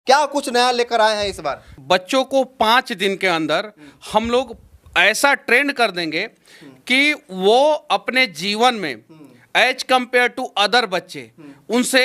क्या कुछ नया लेकर आए हैं इस बार? बच्चों को 5 दिन के अंदर हम लोग ऐसा ट्रेंड कर देंगे कि वो अपने जीवन में एज कंपेयर टू अदर बच्चे उनसे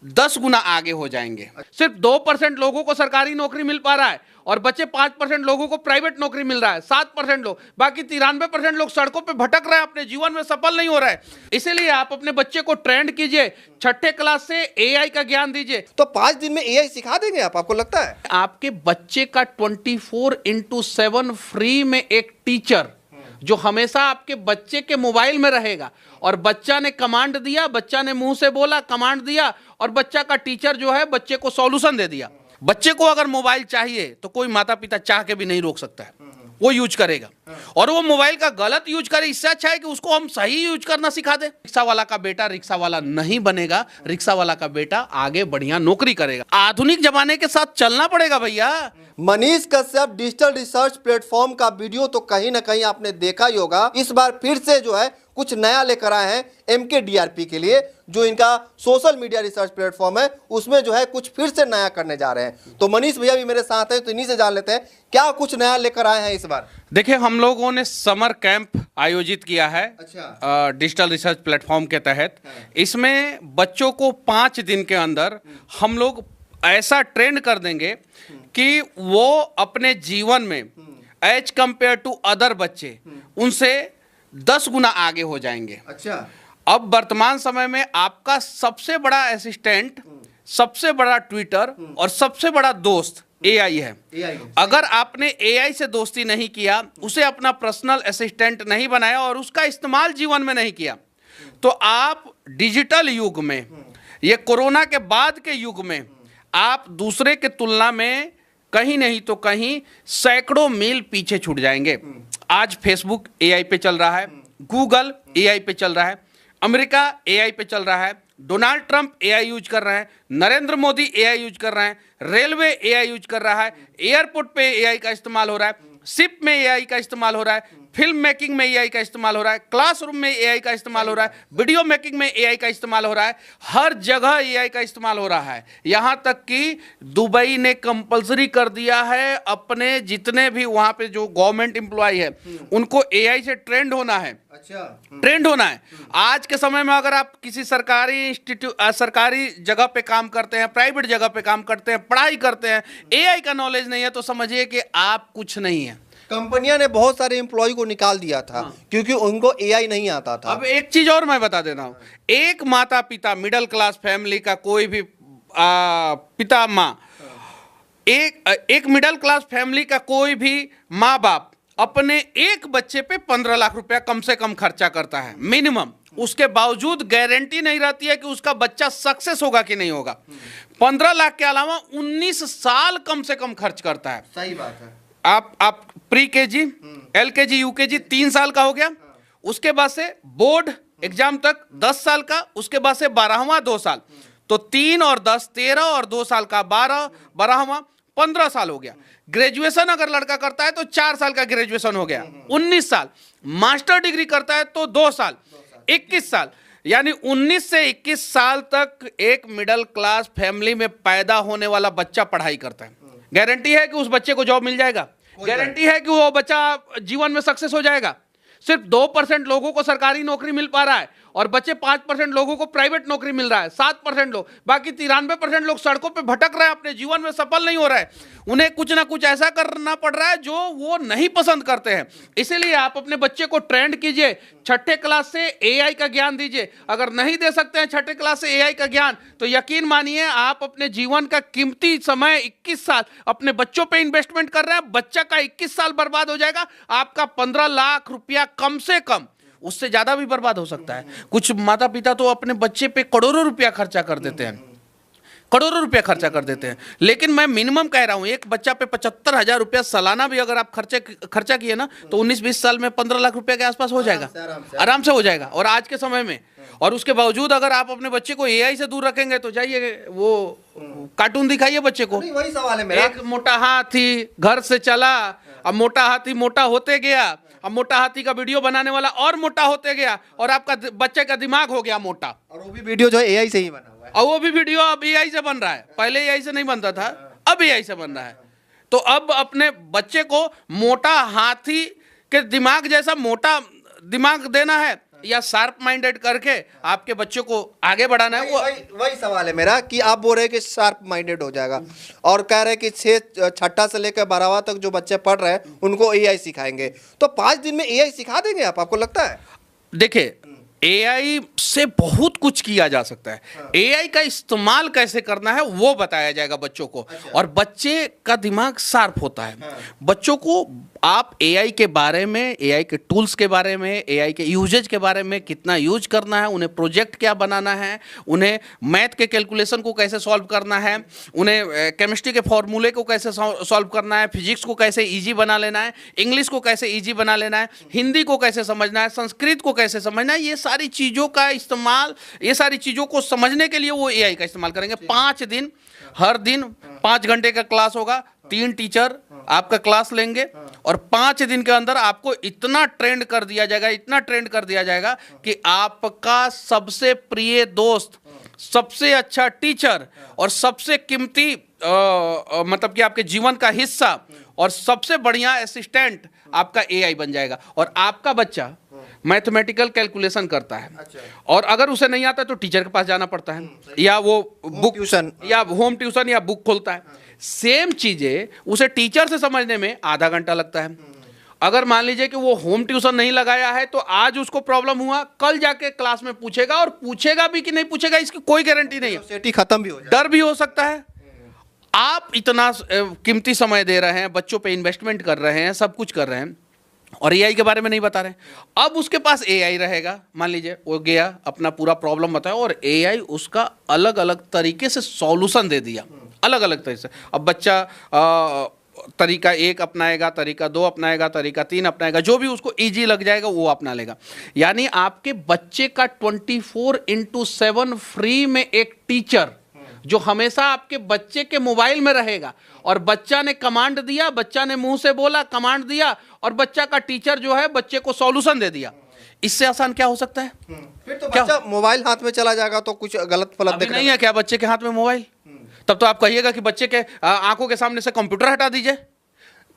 10 गुना आगे हो जाएंगे। सिर्फ 2% लोगों को सरकारी नौकरी मिल पा रहा है और बच्चे 5% लोगों को प्राइवेट नौकरी मिल रहा है। 7% लोग, बाकी 93% लोग सड़कों पे भटक रहे हैं, अपने जीवन में सफल नहीं हो रहा है। इसीलिए आप अपने बच्चे को ट्रेंड कीजिए, छठे क्लास से एआई का ज्ञान दीजिए। तो 5 दिन में एआई सिखा देंगे आपको लगता है? आपके बच्चे का 24/7 फ्री में एक टीचर जो हमेशा आपके बच्चे के मोबाइल में रहेगा और बच्चा ने कमांड दिया, बच्चा ने मुंह से बोला, कमांड दिया और बच्चा का टीचर जो है बच्चे को सॉल्यूशन दे दिया। बच्चे को अगर मोबाइल चाहिए तो कोई माता पिता चाह के भी नहीं रोक सकता है, वो यूज करेगा। और वो मोबाइल का गलत यूज करे, इससे अच्छा है कि उसको हम सही यूज करना सिखा दे। रिक्शा वाला का बेटा रिक्शा वाला नहीं बनेगा, रिक्शा वाला का बेटा आगे बढ़िया नौकरी करेगा। आधुनिक जमाने के साथ चलना पड़ेगा भैया। Manish Kashyap digital research platform का वीडियो तो कहीं ना कहीं आपने देखा ही होगा। इस बार फिर से जो है कुछ नया लेकर आए हैं MKDRP के लिए, जो इनका सोशल मीडिया रिसर्च प्लेटफॉर्म है, उसमें जो है कुछ फिर से नया करने जा रहे हैं। तो मनीष भैया भी मेरे साथ हैं, तो इन्हीं से जान लेते हैं क्या कुछ नया लेकर आए हैं इस बार। देखिए, हम लोगों ने समर कैंप आयोजित किया है डिजिटल रिसर्च प्लेटफॉर्म के तहत। इसमें बच्चों को 5 दिन के अंदर हम लोग ऐसा ट्रेंड कर देंगे कि वो अपने जीवन में एज कंपेयर टू अदर बच्चे उनसे 10 गुना आगे हो जाएंगे। अच्छा, अब वर्तमान समय में आपका सबसे बड़ा असिस्टेंट, सबसे बड़ा ट्विटर और सबसे बड़ा दोस्त एआई है। अगर आपने एआई से दोस्ती नहीं किया, उसे अपना पर्सनल असिस्टेंट नहीं बनाया और उसका इस्तेमाल जीवन में नहीं किया, तो आप डिजिटल युग में, ये कोरोना के बाद के युग में, आप दूसरे के तुलना में कहीं नहीं तो कहीं सैकड़ों मील पीछे छूट जाएंगे। आज फेसबुक एआई पे चल रहा है, गूगल एआई पे चल रहा है, अमेरिका एआई पे चल रहा है, डोनाल्ड ट्रंप एआई यूज कर रहे हैं, नरेंद्र मोदी एआई यूज कर रहे हैं, रेलवे एआई यूज कर रहा है, एयरपोर्ट पे एआई का इस्तेमाल हो रहा है, शिप में एआई का इस्तेमाल हो रहा है, फिल्म मेकिंग में एआई का इस्तेमाल हो रहा है, क्लासरूम में एआई का इस्तेमाल हो रहा है, वीडियो मेकिंग में एआई का इस्तेमाल हो रहा है, हर जगह एआई का इस्तेमाल हो रहा है। यहां तक कि दुबई ने कंपलसरी कर दिया है अपने जितने भी वहां पे जो गवर्नमेंट एम्प्लॉय है उनको एआई से ट्रेंड होना है। अच्छा, ट्रेंड होना है। आज के समय में अगर आप किसी सरकारी जगह पे काम करते हैं, प्राइवेट जगह पे काम करते हैं, पढ़ाई करते हैं, एआई का नॉलेज नहीं है, तो समझिए कि आप कुछ नहीं है। कंपनियां ने बहुत सारे एम्प्लॉय को निकाल दिया था क्योंकि उनको एआई नहीं आता था। अब एक चीज और मैं बता देता हूं, एक माता पिता, मिडिल क्लास फैमिली का कोई भी पिता माँ, एक मिडिल क्लास फैमिली का कोई भी माँ बाप अपने एक बच्चे पे 15 लाख रुपया कम से कम खर्चा करता है मिनिमम। उसके बावजूद गारंटी नहीं रहती है कि उसका बच्चा सक्सेस होगा कि नहीं होगा। 15 लाख के अलावा 19 साल कम से कम खर्च करता है। सही बात है। आप प्री केजी, LKG, UKG 3 साल का हो गया, उसके बाद से बोर्ड एग्जाम तक 10 साल का, उसके बाद से 12वां 2 साल, तो 3 और 10 13 और 2 साल का 12वां 15 साल हो गया। ग्रेजुएशन अगर लड़का करता है तो 4 साल का ग्रेजुएशन हो गया, 19 साल। मास्टर डिग्री करता है तो 2 साल, 21 साल। यानी 19 से 21 साल तक एक मिडिल क्लास फैमिली में पैदा होने वाला बच्चा पढ़ाई करता है। गारंटी है कि उस बच्चे को जॉब मिल जाएगा, गारंटी है कि वो बच्चा जीवन में सक्सेस हो जाएगा। सिर्फ 2% लोगों को सरकारी नौकरी मिल पा रहा है और बच्चे 5% लोगों को प्राइवेट नौकरी मिल रहा है। 7% लोग, बाकी 93% लोग सड़कों पे भटक रहे हैं, अपने जीवन में सफल नहीं हो रहा है। उन्हें कुछ ना कुछ ऐसा करना पड़ रहा है जो वो नहीं पसंद करते हैं। इसीलिए आप अपने बच्चे को ट्रेंड कीजिए, छठे क्लास से एआई का ज्ञान दीजिए। अगर नहीं दे सकते हैं छठे क्लास से एआई का ज्ञान, तो यकीन मानिए आप अपने जीवन का कीमती समय 21 साल अपने बच्चों पे इन्वेस्टमेंट कर रहे हैं। बच्चा का 21 साल बर्बाद हो जाएगा, आपका 15 लाख रुपया कम से कम, उससे ज्यादा भी बर्बाद हो सकता है। कुछ माता पिता तो अपने बच्चे पे करोड़ों रुपया खर्चा कर देते हैं, करोड़ों रुपया खर्चा कर देते हैं। लेकिन मैं मिनिमम कह रहा हूं, एक बच्चा पे 75,000 रुपया सालाना भी अगर आप खर्चा किए ना, तो 19-20 साल में 15 लाख रुपया के आसपास हो जाएगा, आराम से हो जाएगा। और आज के समय में, और उसके बावजूद अगर आप अपने बच्चे को एआई से दूर रखेंगे तो जाइए वो कार्टून दिखाइए बच्चे को। वही सवाल है मेरा। एक मोटा हाथी घर से चला, अब मोटा हाथी मोटा होते गया, अब मोटा हाथी का वीडियो बनाने वाला और मोटा होते गया, और आपका बच्चे का दिमाग हो गया मोटा। और वो भी वीडियो जो है एआई से ही बना हुआ है। और वो भी वीडियो अब एआई से बन रहा है, पहले एआई से नहीं बनता था। अब एआई से बनना है। तो अब अपने बच्चे को मोटा हाथी के दिमाग जैसा मोटा दिमाग देना है या शार्प माइंडेड करके आपके बच्चे को आगे बढ़ाना है। वो वही सवाल है मेरा कि आप बोल रहे हैं कि शार्प माइंडेड हो जाएगा और कह रहे हैं कि छठा से लेकर 12वां तक जो बच्चे पढ़ रहे हैं उनको एआई सिखाएंगे, तो 5 दिन में एआई सिखा देंगे आपको लगता है? देखिए, एआई से बहुत कुछ किया जा सकता है। एआई का इस्तेमाल कैसे करना है वो बताया जाएगा बच्चों को। और बच्चे का दिमाग शार्प होता है। बच्चों को आप एआई के बारे में, एआई के टूल्स के बारे में, एआई के यूजेज के बारे में कितना यूज करना है, उन्हें प्रोजेक्ट क्या बनाना है, उन्हें मैथ के कैलकुलेशन को कैसे सॉल्व करना है, उन्हें केमिस्ट्री के फॉर्मूले को कैसे सॉल्व करना है, फिजिक्स को कैसे ईजी बना लेना है, इंग्लिश को कैसे ईजी बना लेना है, हिंदी को कैसे समझना है, संस्कृत को कैसे समझना है, ये सारी चीज़ों का इस्तेमाल, ये सारी चीज़ों को समझने के लिए वो एआई का इस्तेमाल करेंगे। 5 दिन, हर दिन 5 घंटे का क्लास होगा, 3 टीचर आपका क्लास लेंगे और 5 दिन के अंदर आपको इतना ट्रेंड कर दिया जाएगा, इतना ट्रेंड कर दिया जाएगा कि आपका सबसे प्रिय दोस्त, सबसे अच्छा टीचर और सबसे कीमती मतलब कि आपके जीवन का हिस्सा और सबसे बढ़िया असिस्टेंट आपका एआई बन जाएगा। और आपका बच्चा मैथमेटिकल कैलकुलेशन करता है और अगर उसे नहीं आता तो टीचर के पास जाना पड़ता है या वो बुक ट्यूशन या होम ट्यूशन या बुक खोलता है। सेम चीजें उसे टीचर से समझने में आधा घंटा लगता है। अगर मान लीजिए कि वो होम ट्यूशन नहीं लगाया है तो आज उसको प्रॉब्लम हुआ, कल जाके क्लास में पूछेगा और पूछेगा भी कि नहीं पूछेगा इसकी कोई गारंटी नहीं है, सेटी खत्म भी हो जाए, डर भी हो सकता है। आप इतना कीमती समय दे रहे हैं, बच्चों पे इन्वेस्टमेंट कर रहे हैं, सब कुछ कर रहे हैं और एआई के बारे में नहीं बता रहे हैं। अब उसके पास एआई रहेगा, मान लीजिए वो गया अपना पूरा प्रॉब्लम बताया और एआई उसका अलग अलग तरीके से सॉल्यूशन दे दिया, अलग अलग तरीके से। अब बच्चा तरीका 1 अपनाएगा, तरीका 2 अपनाएगा, तरीका 3 अपनाएगा, जो भी उसको इजी लग जाएगा वो अपना लेगा। यानी आपके बच्चे का 24/7 फ्री में एक टीचर जो हमेशा आपके बच्चे के मोबाइल में रहेगा और बच्चा ने कमांड दिया, बच्चा ने मुंह से बोला, कमांड दिया और बच्चा का टीचर जो है बच्चे को सॉल्यूशन दे दिया। इससे आसान क्या हो सकता है? फिर तो बच्चा मोबाइल हाथ में चला जाएगा तो कुछ गलत फलत अभी नहीं है क्या बच्चे के हाथ में मोबाइल? तब तो आप कहिएगा कि बच्चे के आंखों के सामने से कंप्यूटर हटा दीजिए।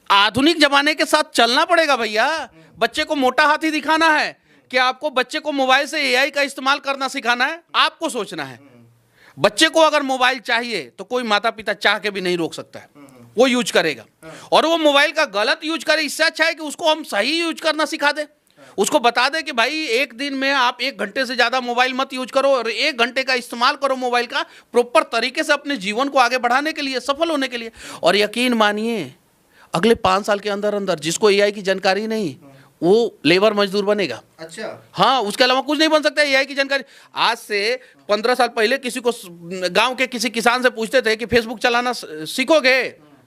आधुनिक जमाने के साथ चलना पड़ेगा भैया। बच्चे को मोटा हाथी दिखाना है कि आपको बच्चे को मोबाइल से एआई का इस्तेमाल करना सिखाना है, आपको सोचना है। बच्चे को अगर मोबाइल चाहिए तो कोई माता पिता चाह के भी नहीं रोक सकता है, वो यूज करेगा। और वो मोबाइल का गलत यूज करे, इससे अच्छा है कि उसको हम सही यूज करना सिखा दे। उसको बता दे कि भाई एक दिन में आप 1 घंटे से ज्यादा मोबाइल मत यूज करो और 1 घंटे का इस्तेमाल करो मोबाइल का प्रॉपर तरीके से अपने जीवन को आगे बढ़ाने के लिए, सफल होने के लिए। और यकीन मानिए अगले 5 साल के अंदर अंदर जिसको एआई की जानकारी नहीं वो लेबर मजदूर बनेगा। अच्छा, हाँ, उसके अलावा कुछ नहीं बन सकता एआई की जानकारी। आज से 15 साल पहले किसी को गांव के किसी किसान से पूछते थे कि फेसबुक चलाना सीखोगे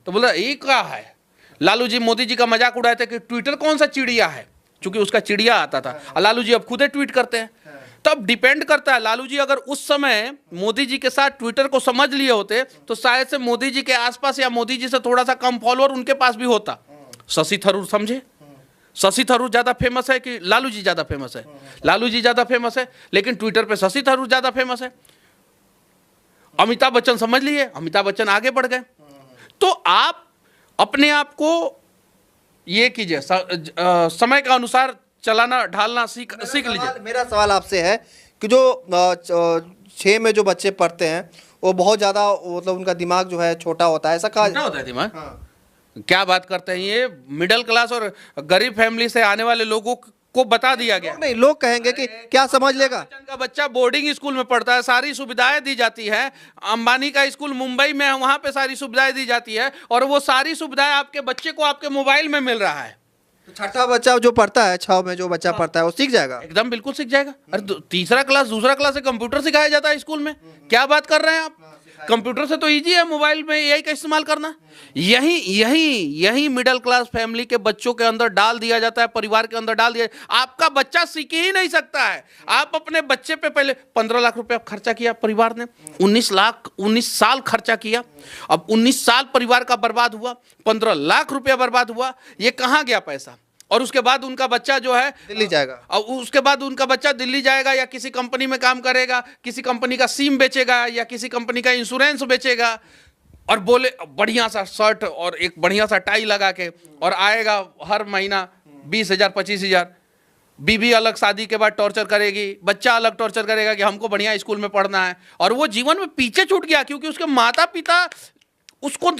तो बोला ये क्या है। लालू जी मोदी जी का मजाक उड़ाए थे कि ट्विटर कौन सा चिड़िया है, क्योंकि उसका चिड़िया आता था। लालू जी अब खुद ही ट्वीट करते हैं। तब डिपेंड करता है, लालू जी अगर उस समय मोदी जी के साथ ट्विटर को समझ लिए होते तो शायद से मोदी जी के आसपास या मोदी जी से थोड़ा सा कम फॉलोअर उनके पास भी होता। शशि थरूर समझे, शशि थरूर ज्यादा फेमस है कि लालू जी ज्यादा फेमस है? लालू जी ज्यादा फेमस है, लेकिन ट्विटर पे शशि थरूर ज्यादा फेमस है। अमिताभ बच्चन समझ लिए, अमिताभ बच्चन आगे बढ़ गए। तो आप अपने आप को ये कीजिए, समय का अनुसार चलाना ढालना सीख लीजिए। मेरा सवाल आपसे है कि जो 6 में जो बच्चे पढ़ते हैं वो बहुत ज्यादा मतलब उनका दिमाग जो है छोटा होता है, ऐसा कहा होता है दिमाग? हाँ। क्या बात करते हैं ये? मिडिल क्लास और गरीब फैमिली से आने वाले लोगों को बता दिया गया। नहीं, लोग कहेंगे कि क्या समझ लेगा। का बच्चा बोर्डिंग स्कूल में पढ़ता है, सारी सुविधाएं दी जाती है। अंबानी का स्कूल मुंबई में है, वहां पे सारी सुविधाएं दी जाती है और वो सारी सुविधाएं आपके बच्चे को आपके मोबाइल में मिल रहा है। तो छठा बच्चा जो पढ़ता है, 6 में जो बच्चा पढ़ता है वो सीख जाएगा? एकदम बिल्कुल सीख जाएगा। अरे तीसरा क्लास दूसरा क्लास से कंप्यूटर सिखाया जाता है स्कूल में। क्या बात कर रहे हैं आप? कंप्यूटर से तो इजी है मोबाइल में एआई का इस्तेमाल करना। यही मिडिल क्लास फैमिली के बच्चों के अंदर डाल दिया जाता है, परिवार के अंदर डाल दिया। आपका बच्चा सीख ही नहीं सकता है। आप अपने बच्चे पे पहले 15 लाख रुपया खर्चा किया परिवार ने, 19 साल खर्चा किया। अब 19 साल परिवार का बर्बाद हुआ, 15 लाख रुपया बर्बाद हुआ। ये कहाँ गया पैसा? और उसके बाद उनका बच्चा जो है दिल्ली जाएगा, और उसके बाद उनका बच्चा दिल्ली जाएगा या किसी कंपनी में काम करेगा, किसी कंपनी का सिम बेचेगा या किसी कंपनी का इंश्योरेंस बेचेगा। और बोले बढ़िया सा शर्ट और एक बढ़िया सा टाई लगा के, और आएगा हर महीना 20,000 25,000। बीबी अलग शादी के बाद टॉर्चर करेगी, बच्चा अलग टॉर्चर करेगा कि हमको बढ़िया स्कूल में पढ़ना है, और वो जीवन में पीछे छूट गया क्योंकि उसके माता पिता उसको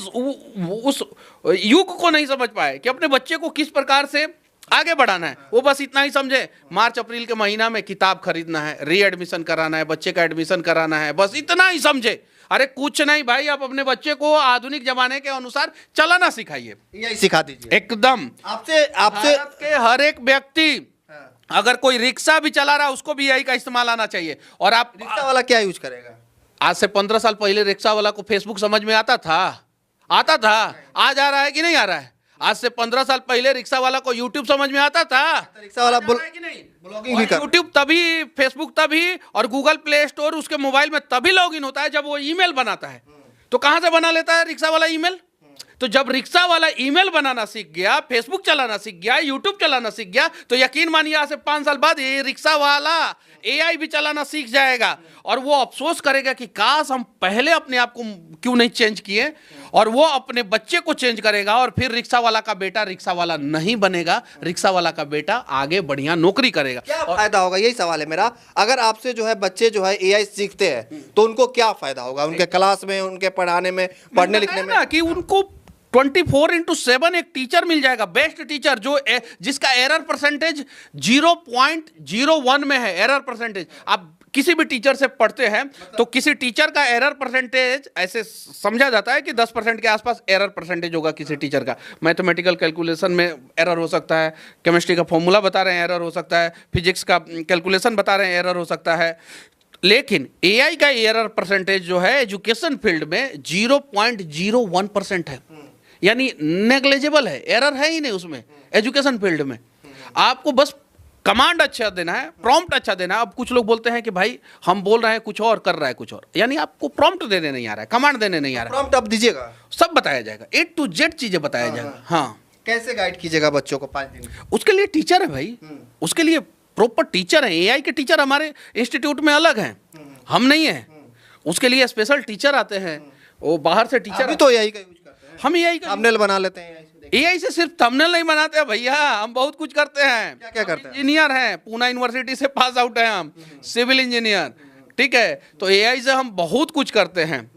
उस युग को नहीं समझ पाए कि अपने बच्चे को किस प्रकार से आगे बढ़ाना है। वो बस इतना ही समझे, मार्च अप्रैल के महीना में किताब खरीदना है, री एडमिशन कराना है, बच्चे का एडमिशन कराना है, बस इतना ही समझे। अरे कुछ नहीं भाई, आप अपने बच्चे को आधुनिक जमाने के अनुसार चलाना सिखाइए, यही सिखा दीजिए एकदम। आपसे भारत के हर एक व्यक्ति अगर कोई रिक्शा भी चला रहा है उसको भी यही का इस्तेमाल आना चाहिए। और आप रिक्शा वाला क्या यूज करेगा? आज से 15 साल पहले रिक्शा वाला को फेसबुक समझ में आता था? आज आ रहा है कि नहीं आ रहा है? आज से 15 साल पहले रिक्शा वाला को यूट्यूब समझ में आता था? रिक्शा वाला कि नहीं? ब्लॉगिंग भी कर यूट्यूब तभी, फेसबुक तभी, और गूगल प्ले स्टोर उसके मोबाइल में तभी लॉगिन होता है जब वो ईमेल बनाता है। तो कहां से बना लेता है रिक्शा वाला ईमेल? तो जब रिक्शा वाला ईमेल बनाना सीख गया, फेसबुक चलाना सीख गया, यूट्यूब चलाना सीख गया, तो यकीन मानिए आज से 5 साल बाद ये रिक्शा वाला एआई भी चलाना सीख जाएगा, और वो अफसोस करेगा कि काश हम पहले अपने आप को क्यों नहीं चेंज किए, और वो अपने बच्चे को चेंज करेगा, और फिर रिक्शा वाला का बेटा रिक्शा वाला नहीं बनेगा, रिक्शा वाला का बेटा आगे बढ़िया नौकरी करेगा। क्या फायदा होगा, यही सवाल है मेरा। अगर आपसे जो है बच्चे जो है एआई सीखते हैं तो उनको क्या फायदा होगा उनके क्लास में, उनके पढ़ाने में, पढ़ने लिखने में? कि उनको 24/7 एक टीचर मिल जाएगा, बेस्ट टीचर, जो जिसका एरर परसेंटेज 0.01 में है। एरर परसेंटेज, आप किसी भी टीचर से पढ़ते हैं तो किसी टीचर का एरर परसेंटेज ऐसे समझा जाता है कि 10% के आसपास एरर परसेंटेज होगा किसी टीचर का। मैथमेटिकल कैलकुलेशन में एरर हो सकता है, केमिस्ट्री का फॉर्मूला बता रहे हैं एरर हो सकता है, फिजिक्स का कैलकुलेशन बता रहे हैं एरर हो सकता है। लेकिन एआई का एरर परसेंटेज जो है एजुकेशन फील्ड में 0.01% है, यानी नेग्लिजिबल है, एरर है ही नहीं उसमें। एजुकेशन फील्ड में आपको बस कमांड अच्छा देना है, प्रॉम्प्ट अच्छा देना है। अब कुछ लोग बोलते हैं कि भाई हम बोल रहे हैं कुछ और, कर रहा है कुछ और, यानी आपको प्रॉम्प्ट देने नहीं आ रहा है, कमांड देने नहीं आ रहा है। प्रॉम्प्ट आप दीजिएगा, सब बताया जाएगा, A to Z चीजें बताया जाएगा। हाँ, कैसे गाइड कीजिएगा बच्चों को 5 दिन? उसके लिए टीचर है भाई, उसके लिए प्रॉपर टीचर है। एआई के टीचर हमारे इंस्टीट्यूट में अलग हैं, हम नहीं है। उसके लिए स्पेशल टीचर आते हैं, वो बाहर से टीचर। अभी तो एआई का यूज करते हैं, हम एआई का थंबनेल बना लेते हैं एआई से। सिर्फ थंबनेल नहीं बनाते हैं भैया, हम बहुत कुछ करते हैं। क्या क्या करते हैं? इंजीनियर हैं, पूना यूनिवर्सिटी से पास आउट हैं हम, सिविल इंजीनियर, ठीक है। तो एआई से हम बहुत कुछ करते हैं।